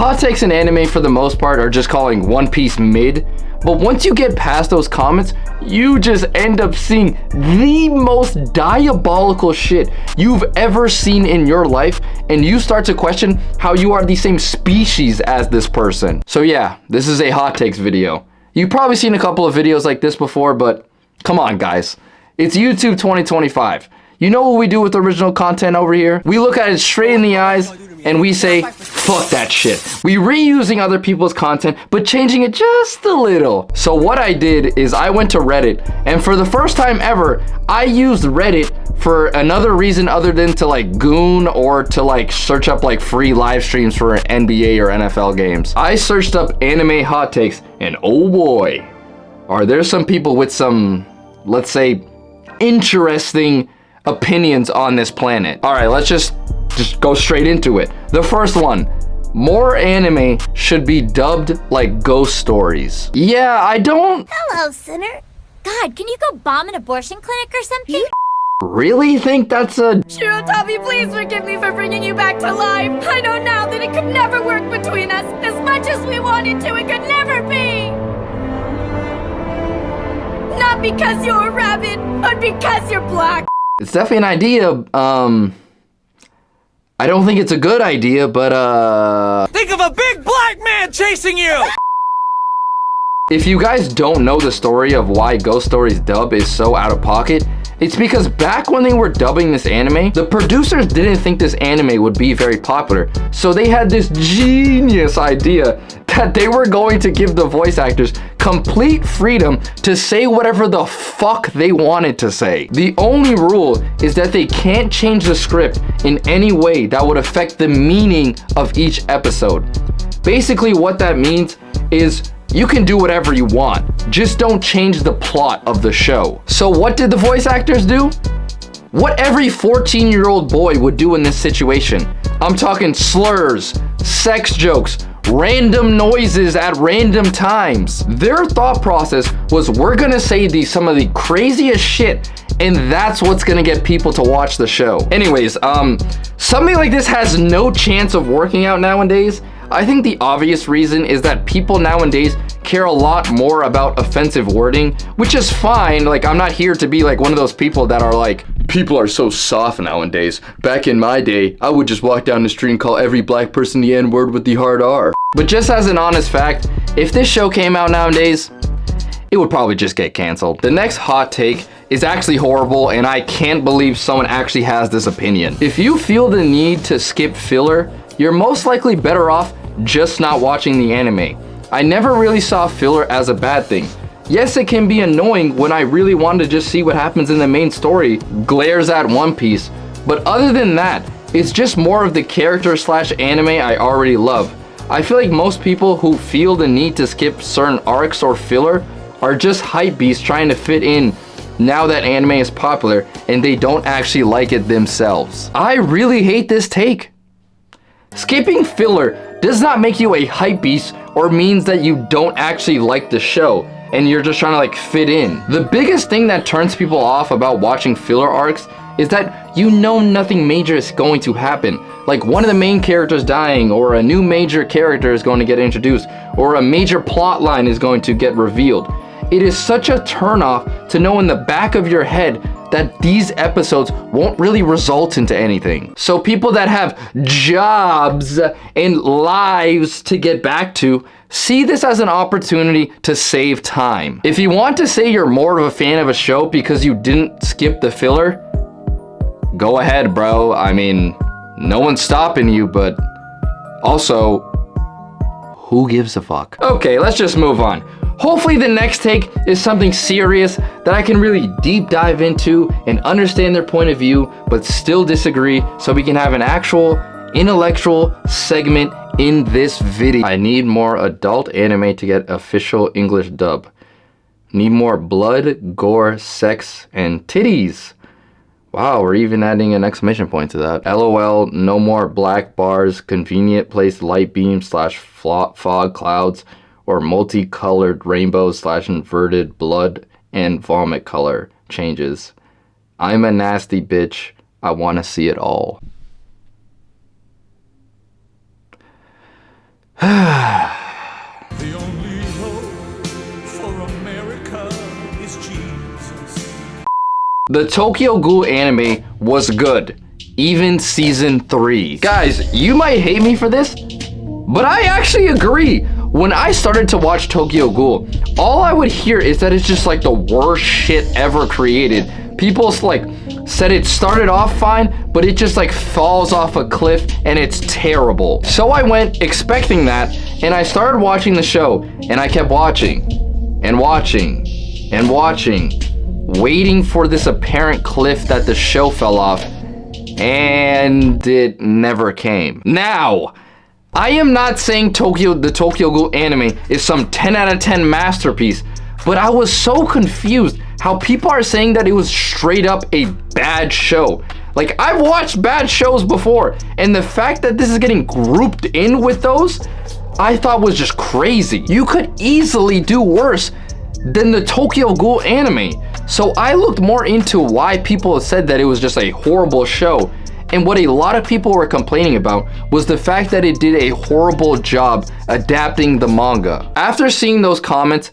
Hot takes in anime for the most part are just calling One Piece mid, but once you get past those comments, you just end up seeing the most diabolical shit you've ever seen in your life, and you start to question how you are the same species as this person. So yeah, this is a hot takes video. You've probably seen a couple of videos like this before, but come on guys, it's YouTube 2025. You know what we do with original content over here? We look at it straight in the eyes and we say, fuck that shit. We reusing other people's content, but changing it just a little. So what I did is I went to Reddit, and for the first time ever, I used Reddit for another reason other than to like goon or to like search up like free live streams for NBA or NFL games. I searched up anime hot takes, and oh boy, are there some people with some, let's say, interesting opinions on this planet. All right, let's just go straight into it. The first one, more anime should be dubbed like ghost stories. Yeah, I don't... Hello, sinner. God, can you go bomb an abortion clinic or something? You really think that's a... Shirotami, please forgive me for bringing you back to life. I know now that it could never work between us. As much as we wanted to, it could never be. Not because you're a rabbit, but because you're black. It's definitely an idea. I don't think it's a good idea, but think of a big black man chasing you! If you guys don't know the story of why Ghost Stories dub is so out of pocket, it's because back when they were dubbing this anime, the producers didn't think this anime would be very popular. So they had this genius idea that they were going to give the voice actors complete freedom to say whatever the fuck they wanted to say. The only rule is that they can't change the script in any way that would affect the meaning of each episode. Basically what that means is you can do whatever you want, just don't change the plot of the show. So what did the voice actors do? What every 14-year-old boy would do in this situation. I'm talking slurs, sex jokes, random noises at random times. Their thought process was, we're gonna say some of the craziest shit, and that's what's gonna get people to watch the show. Anyways, something like this has no chance of working out nowadays. I think the obvious reason is that people nowadays care a lot more about offensive wording, which is fine. Like, I'm not here to be like one of those people that are like, people are so soft nowadays. Back in my day, I would just walk down the street and call every black person the N-word with the hard R. But just as an honest fact, if this show came out nowadays, it would probably just get canceled. The next hot take is actually horrible, and I can't believe someone actually has this opinion. If you feel the need to skip filler, you're most likely better off just not watching the anime. I never really saw filler as a bad thing. Yes, it can be annoying when I really want to just see what happens in the main story, glares at One Piece, but other than that, it's just more of the character slash anime I already love. I feel like most people who feel the need to skip certain arcs or filler are just hypebeasts trying to fit in now that anime is popular and they don't actually like it themselves. I really hate this take. Skipping filler does not make you a hypebeast or means that you don't actually like the show and you're just trying to like fit in. The biggest thing that turns people off about watching filler arcs is that you know nothing major is going to happen. Like one of the main characters dying, or a new major character is going to get introduced, or a major plot line is going to get revealed. It is such a turnoff to know in the back of your head that these episodes won't really result into anything. So people that have jobs and lives to get back to see this as an opportunity to save time. If you want to say you're more of a fan of a show because you didn't skip the filler, go ahead, bro. I mean, no one's stopping you, but also, who gives a fuck? Okay, let's just move on. Hopefully the next take is something serious that I can really deep dive into and understand their point of view, but still disagree, so we can have an actual intellectual segment in this video. I need more adult anime to get official English dub. Need more blood, gore, sex, and titties. Wow, we're even adding an exclamation point to that. LOL, no more black bars, convenient placed light beams slash fog clouds, or multicolored rainbows slash inverted blood and vomit color changes. I'm a nasty bitch. I want to see it all. The Tokyo Ghoul anime was good. Even season 3. Guys, you might hate me for this, but I actually agree. When I started to watch Tokyo Ghoul, all I would hear is that it's just like the worst shit ever created. People like said it started off fine, but it just like falls off a cliff and it's terrible. So I went expecting that, and I started watching the show, and I kept watching and watching and watching, waiting for this apparent cliff that the show fell off, and it never came. Now, I am not saying the Tokyo Ghoul anime is some 10 out of 10 masterpiece, but I was so confused how people are saying that it was straight up a bad show. Like, I've watched bad shows before, and the fact that this is getting grouped in with those, I thought was just crazy. You could easily do worse than the Tokyo Ghoul anime. So I looked more into why people said that it was just a horrible show, and what a lot of people were complaining about was the fact that it did a horrible job adapting the manga. After seeing those comments,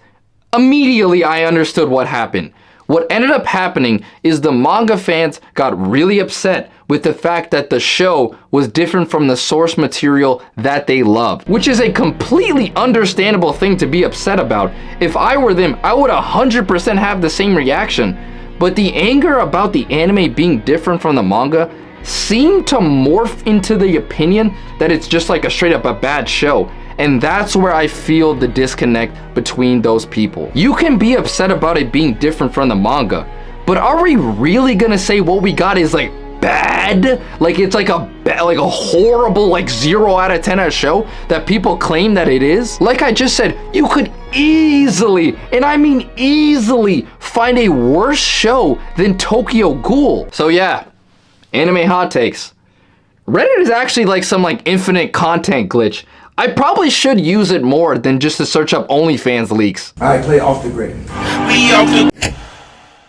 immediately I understood what happened. What ended up happening is the manga fans got really upset with the fact that the show was different from the source material that they loved, which is a completely understandable thing to be upset about. If I were them, I would 100% have the same reaction. But the anger about the anime being different from the manga seemed to morph into the opinion that it's just like a straight up a bad show. And that's where I feel the disconnect between those people. You can be upset about it being different from the manga, but are we really gonna say what we got is like bad? Like it's like a horrible like 0 out of 10 show that people claim that it is? Like I just said, you could easily, and I mean easily, find a worse show than Tokyo Ghoul. So yeah, anime hot takes. Reddit is actually like some like infinite content glitch. I probably should use it more than just to search up OnlyFans leaks. All right, play off the grid. We off the